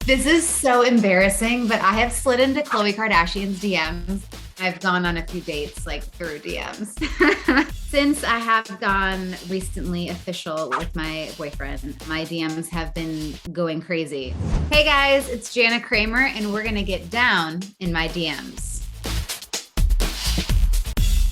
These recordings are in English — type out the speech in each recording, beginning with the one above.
This is so embarrassing, but I have slid into Khloé Kardashian's DMs. I've gone on a few dates like through DMs. Since I have gone recently official with my boyfriend, my DMs have been going crazy. Hey guys, it's Jana Kramer and we're gonna get down in my DMs.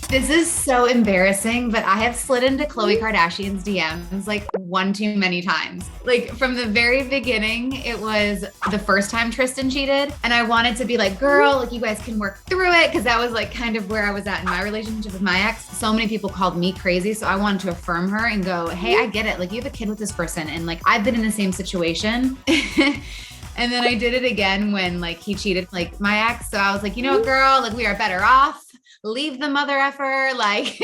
This is so embarrassing, but I have slid into Khloé Kardashian's DMs like one too many times. Like from the very beginning, it was the first time Tristan cheated. And I wanted to be like, girl, like you guys can work through it. Cause that was like kind of where I was at in my relationship with my ex. So many people called me crazy. So I wanted to affirm her and go, hey, I get it. Like you have a kid with this person. And like, I've been in the same situation. And then I did it again when like he cheated like my ex. So I was like, you know what, girl, like we are better off. Leave the mother effer, like,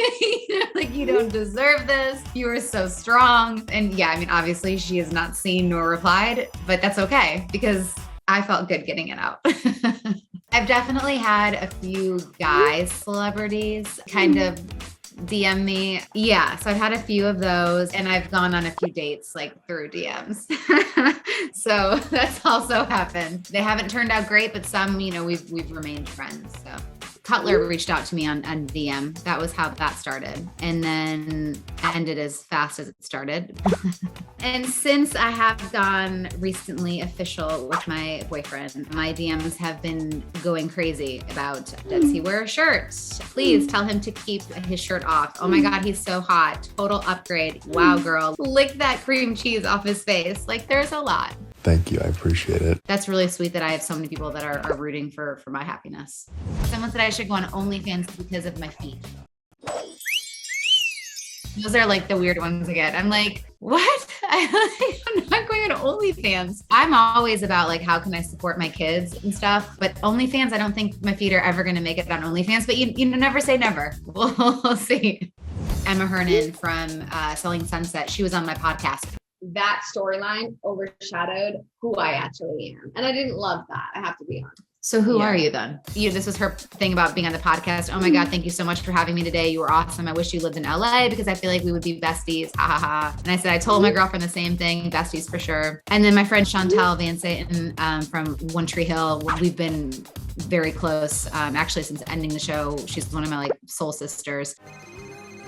like you don't deserve this. You are so strong. And yeah, I mean, obviously she has not seen nor replied, but that's okay because I felt good getting it out. I've definitely had a few guys, celebrities kind of DM me. Yeah, so I've had a few of those and I've gone on a few dates like through DMs. So that's also happened. They haven't turned out great, but some, you know, we've remained friends, so. Cutler reached out to me on DM. That was how that started. And then ended as fast as it started. And since I have gone recently official with my boyfriend, my DMs have been going crazy about, does he wear a shirt? Please tell him to keep his shirt off. Oh my God, he's so hot. Total upgrade. Wow, girl. Lick that cream cheese off his face. Like there's a lot. Thank you. I appreciate it. That's really sweet that I have so many people that are rooting for my happiness. Someone said I should go on OnlyFans because of my feet. Those are like the weird ones again. I'm like, what? I'm not going on OnlyFans. I'm always about like, how can I support my kids and stuff? But OnlyFans, I don't think my feet are ever going to make it on OnlyFans, but you never say never. We'll see. Emma Hernan from Selling Sunset. She was on my podcast. That storyline overshadowed who I actually am. And I didn't love that. I have to be honest. So who are you then? This was her thing about being on the podcast. Oh my God, thank you so much for having me today. You were awesome. I wish you lived in LA because I feel like we would be besties. Ha ha ha. And I said, I told my girlfriend the same thing, besties for sure. And then my friend Chantal Van Saten from One Tree Hill, we've been very close. Actually, since ending the show, she's one of my like soul sisters.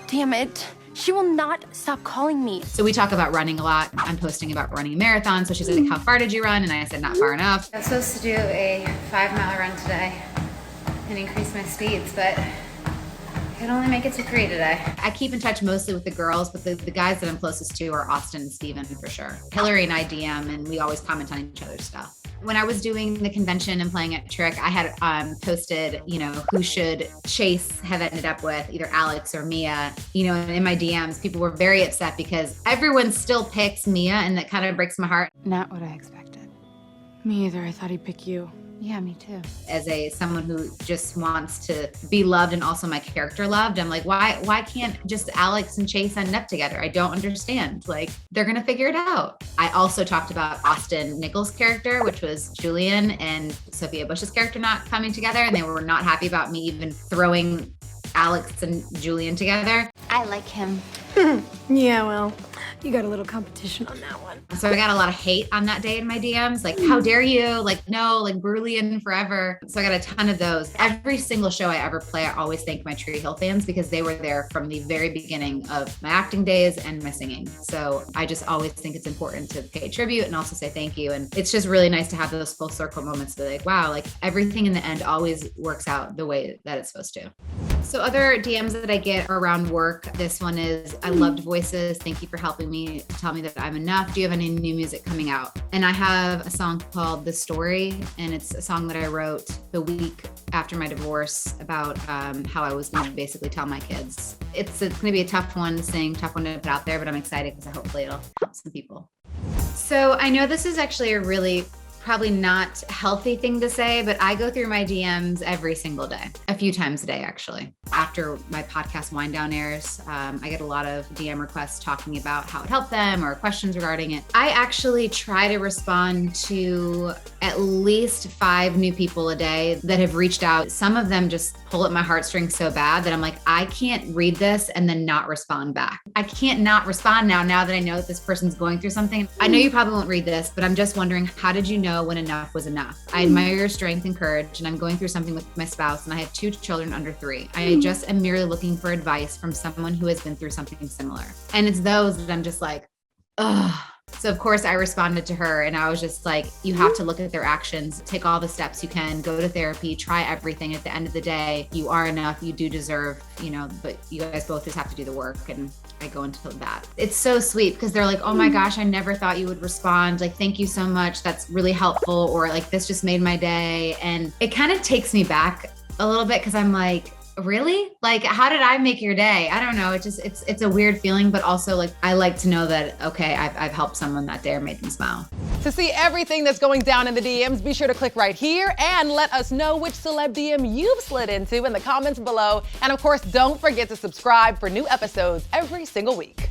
Damn it. She will not stop calling me. So we talk about running a lot. I'm posting about running a marathon. So she's like, how far did you run? And I said, not far enough. I was supposed to do a 5-mile run today and increase my speeds, but I could only make it to 3 today. I keep in touch mostly with the girls, but the guys that I'm closest to are Austin and Steven for sure. Hillary and I DM and we always comment on each other's stuff. When I was doing the convention and playing at Trick, I had posted, you know, who should Chase have ended up with, either Alex or Mia. You know, in my DMs, people were very upset because everyone still picks Mia, and that kind of breaks my heart. Not what I expected. Me either. I thought he'd pick you. Yeah, me too. As someone who just wants to be loved and also my character loved, I'm like, why can't just Alex and Chase end up together? I don't understand. Like, they're gonna figure it out. I also talked about Austin Nichols' character, which was Julian, and Sophia Bush's character not coming together, and they were not happy about me even throwing Alex and Julian together. I like him. Yeah, well, you got a little competition on that one. So I got a lot of hate on that day in my DMs. Like, how dare you? Like, no, like Brilliant forever. So I got a ton of those. Every single show I ever play, I always thank my Tree Hill fans because they were there from the very beginning of my acting days and my singing. So I just always think it's important to pay tribute and also say thank you. And it's just really nice to have those full circle moments to be like, wow, like everything in the end always works out the way that it's supposed to. So other DMs that I get are around work. This one is, I loved Voices. Thank you for helping me tell me that I'm enough. Do you have any new music coming out? And I have a song called The Story, and it's a song that I wrote the week after my divorce about how I was going to basically tell my kids. It's going to be a tough one to sing, tough one to put out there, but I'm excited because hopefully it'll help some people. So I know this is actually a really probably not healthy thing to say, but I go through my DMs every single day, a few times a day, actually. After my podcast Wind Down airs, I get a lot of DM requests talking about how it helped them or questions regarding it. I actually try to respond to at least 5 new people a day that have reached out. Some of them just pull at my heartstrings so bad that I'm like, I can't read this and then not respond back. I can't not respond now that I know that this person's going through something. I know you probably won't read this, but I'm just wondering, how did you know know when enough was enough. I admire your strength and courage, and I'm going through something with my spouse, and I have 2 children under 3. I just am merely looking for advice from someone who has been through something similar. And it's those that I'm just like, ugh. So of course I responded to her, and I was just like, you have to look at their actions, take all the steps you can, go to therapy, try everything. At the end of the day, you are enough, you do deserve, but you guys both just have to do the work. And I go into that. It's so sweet because they're like, oh my gosh, I never thought you would respond. Like, thank you so much. That's really helpful. Or like, this just made my day. And it kind of takes me back a little bit because I'm like, really? Like, how did I make your day? I don't know. It's a weird feeling, but also like, I like to know that, okay, I've helped someone that day or made them smile. To see everything that's going down in the DMs, be sure to click right here and let us know which celeb DM you've slid into in the comments below. And of course, don't forget to subscribe for new episodes every single week.